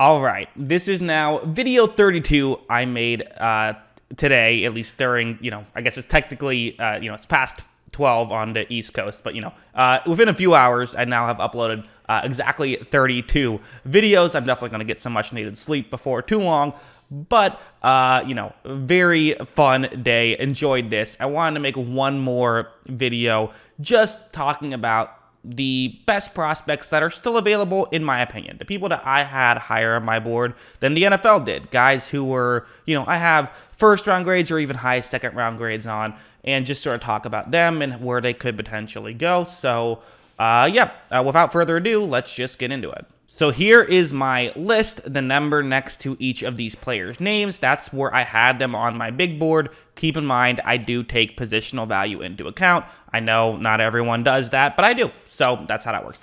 All right, this is now video 32 I made today, at least during, I guess it's technically, it's past 12 on the East Coast, but, within a few hours, I now have uploaded exactly 32 videos. I'm definitely going to get some much needed sleep before too long, but, very fun day. Enjoyed this. I wanted to make one more video just talking about the best prospects that are still available, in my opinion. The people that I had higher on my board than the NFL did. Guys who were, I have first round grades or even high second round grades on, and just sort of talk about them and where they could potentially go. So, without further ado, let's just get into it. So here is my list, the number next to each of these players' names. That's where I had them on my big board. Keep in mind, I do take positional value into account. I know not everyone does that, but I do. So that's how that works.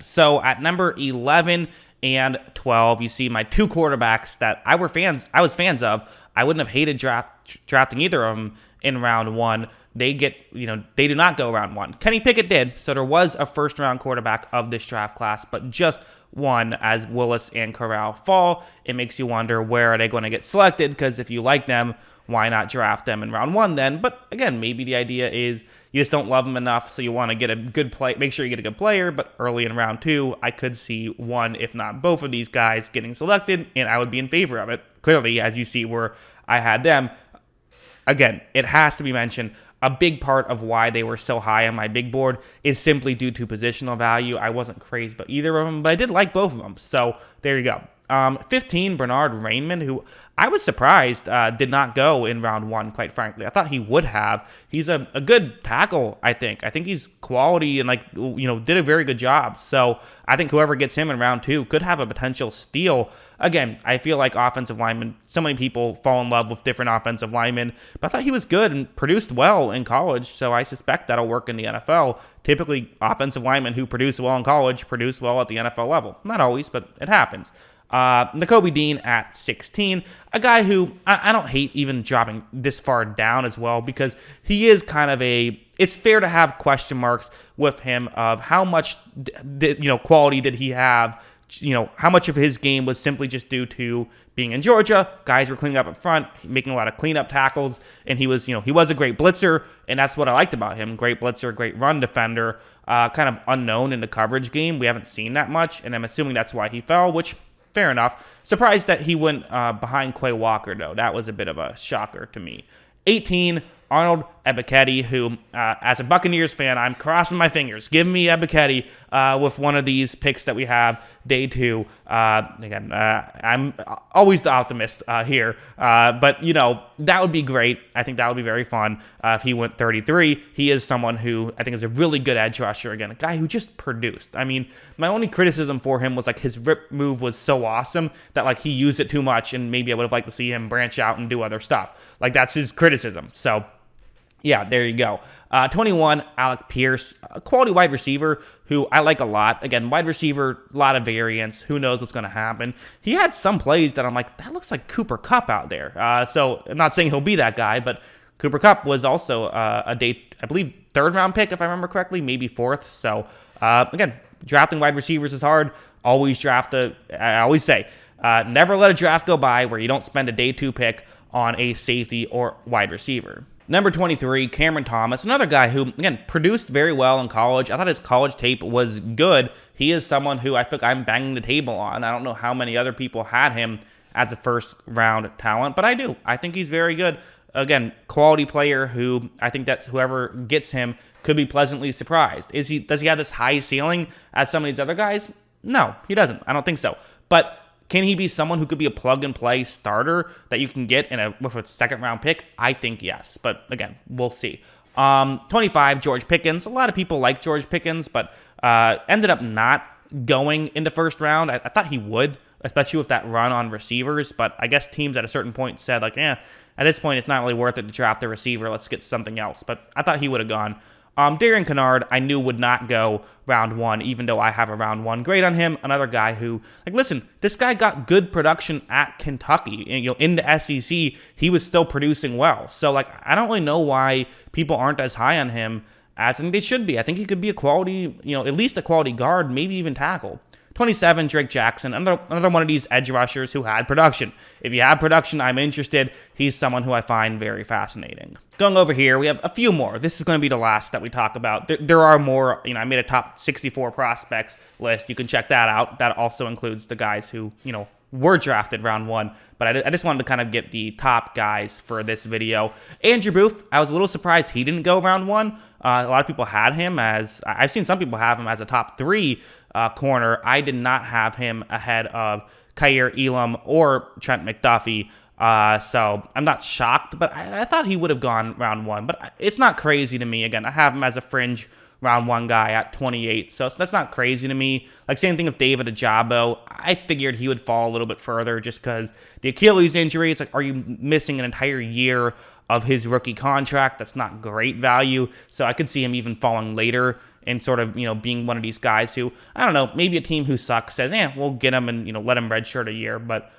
So at number 11 and 12, you see my two quarterbacks that I was fans of. I wouldn't have hated drafting either of them in round one. They do not go round one. Kenny Pickett did, so there was a first-round quarterback of this draft class, but just one as Willis and Corral fall. It makes you wonder, where are they going to get selected? Because if you like them, why not draft them in round one then? But again, maybe the idea is you just don't love them enough, so you want to get a good play. Make sure you get a good player, but early in round two, I could see one, if not both of these guys getting selected, and I would be in favor of it. Clearly, as you see where I had them. Again, it has to be mentioned, a big part of why they were so high on my big board is simply due to positional value. I wasn't crazy about either of them, but I did like both of them. So there you go. 15, Bernard Rainman, who I was surprised did not go in round one, quite frankly. I thought he would have. He's a good tackle, I think. I think he's quality and, did a very good job. So I think whoever gets him in round two could have a potential steal. Again, I feel like offensive linemen, so many people fall in love with different offensive linemen, but I thought he was good and produced well in college, so I suspect that'll work in the NFL. Typically, offensive linemen who produce well in college produce well at the NFL level. Not always, but it happens. Nakobe Dean at 16, a guy who I don't hate even dropping this far down as well, because he is kind of it's fair to have question marks with him of how much, quality did he have, how much of his game was simply just due to being in Georgia. Guys were cleaning up front, making a lot of cleanup tackles, and he was a great blitzer, and that's what I liked about him. Great blitzer, great run defender, kind of unknown in the coverage game. We haven't seen that much, and I'm assuming that's why he fell, which, fair enough. Surprised that he went behind Quay Walker, though. That was a bit of a shocker to me. 18, Arnold Ebiketie, who, as a Buccaneers fan, I'm crossing my fingers. Give me Ebiketie with one of these picks that we have, day two. I'm always the optimist here. But that would be great. I think that would be very fun if he went 33. He is someone who I think is a really good edge rusher. Again, a guy who just produced. I mean, my only criticism for him was his rip move was so awesome that he used it too much, and maybe I would have liked to see him branch out and do other stuff. That's his criticism. So, yeah, there you go. 21, Alec Pierce, a quality wide receiver who I like a lot. Again, wide receiver, a lot of variance. Who knows what's going to happen? He had some plays that I'm like, that looks like Cooper Kupp out there. So I'm not saying he'll be that guy, but Cooper Kupp was also I believe, third-round pick, if I remember correctly, maybe fourth. So, again, drafting wide receivers is hard. Always I always say, never let a draft go by where you don't spend a day two pick on a safety or wide receiver. Number 23, Cameron Thomas, another guy who, again, produced very well in college. I thought his college tape was good. He is someone who I think I'm banging the table on. I don't know how many other people had him as a first-round talent, but I do. I think he's very good. Again, quality player who I think that whoever gets him could be pleasantly surprised. Does he have this high ceiling as some of these other guys? No, he doesn't. I don't think so. But can he be someone who could be a plug-and-play starter that you can get with a second-round pick? I think yes, but again, we'll see. 25, George Pickens. A lot of people like George Pickens, but ended up not going in the first round. I thought he would, especially with that run on receivers, but I guess teams at a certain point said, at this point, it's not really worth it to draft a receiver. Let's get something else, but I thought he would have gone. Darian Kennard, I knew would not go round one, even though I have a round one grade on him. Another guy who, listen, this guy got good production at Kentucky. In the SEC, he was still producing well. So, I don't really know why people aren't as high on him as I think they should be. I think he could be a quality, at least a quality guard, maybe even tackle. 27, Drake Jackson, another one of these edge rushers who had production. If you have production, I'm interested. He's someone who I find very fascinating. Going over here, we have a few more. This is going to be the last that we talk about. There are more. I made a top 64 prospects list. You can check that out. That also includes the guys who, were drafted round 1, but I just wanted to kind of get the top guys for this video. Andrew Booth, I was a little surprised he didn't go round 1. A lot of people had him as, I've seen some people have him as a top 3 corner. I did not have him ahead of Kaiir Elam or Trent McDuffie. So I'm not shocked, but I thought he would have gone round 1, but it's not crazy to me. Again, I have him as a fringe round 1 guy at 28, so that's not crazy to me. Like, same thing with David Ajabo. I figured he would fall a little bit further just because the Achilles injury, it's like, are you missing an entire year of his rookie contract? That's not great value, so I could see him even falling later and sort of, being one of these guys who, I don't know, maybe a team who sucks says, we'll get him and, let him redshirt a year, but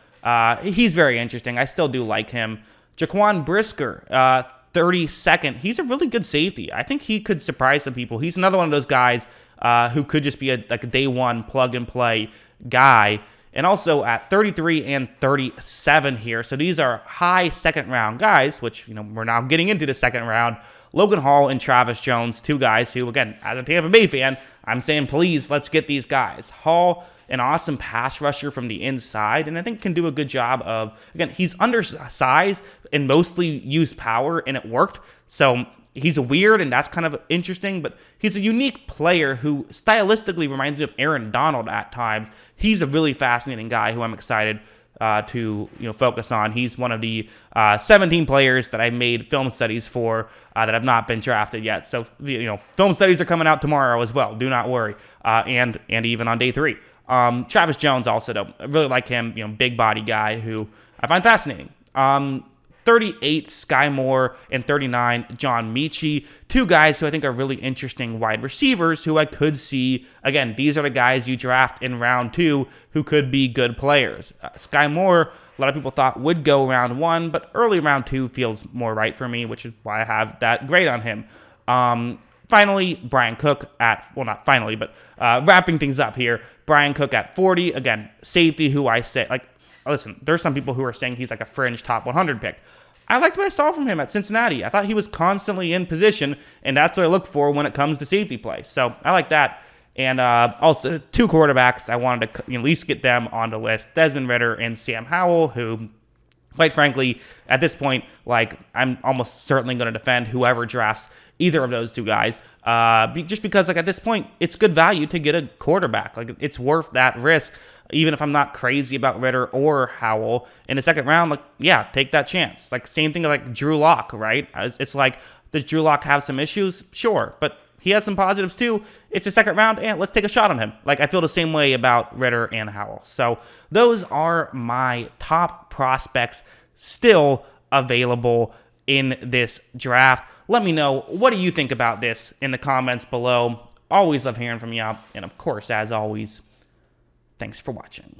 he's very interesting. I still do like him. Jaquan Brisker, 32nd. He's a really good safety. I think he could surprise some people. He's another one of those guys who could just be a day one plug-and-play guy. And also at 33 and 37 here. So these are high second-round guys, which, we're now getting into the second round. Logan Hall and Travis Jones, 2 guys who, again, as a Tampa Bay fan, I'm saying, please, let's get these guys. Hall, an awesome pass rusher from the inside, and I think can do a good job of, again, he's undersized and mostly used power, and it worked. So he's weird, and that's kind of interesting, but he's a unique player who stylistically reminds me of Aaron Donald at times. He's a really fascinating guy who I'm excited to focus on. He's one of the 17 players that I made film studies for that have not been drafted yet. So film studies are coming out tomorrow as well. Do not worry. And even on day 3. Travis Jones also, though, I really like him. Big body guy who I find fascinating. 38, Sky Moore, and 39, John Mechie. 2 guys who I think are really interesting wide receivers who I could see. Again, these are the guys you draft in round 2 who could be good players. Sky Moore, a lot of people thought would go round 1, but early round 2 feels more right for me, which is why I have that grade on him. Finally, Brian Cook at, well, not finally, but wrapping things up here, Brian Cook at 40. Again, safety who I say, listen, there's some people who are saying he's like a fringe top 100 pick. I liked what I saw from him at Cincinnati. I thought he was constantly in position, and that's what I look for when it comes to safety play. So I like that. And also 2 quarterbacks, I wanted to at least get them on the list. Desmond Ridder and Sam Howell, who, quite frankly, at this point, I'm almost certainly going to defend whoever drafts either of those 2 guys. Just because, at this point, it's good value to get a quarterback. It's worth that risk. Even if I'm not crazy about Ridder or Howell in the second round, take that chance. Same thing like Drew Lock, right? It's does Drew Lock have some issues? Sure, but he has some positives too. It's the second round, and let's take a shot on him. I feel the same way about Ridder and Howell. So those are my top prospects still available in this draft. Let me know, what do you think about this in the comments below? Always love hearing from you. And of course, as always, thanks for watching.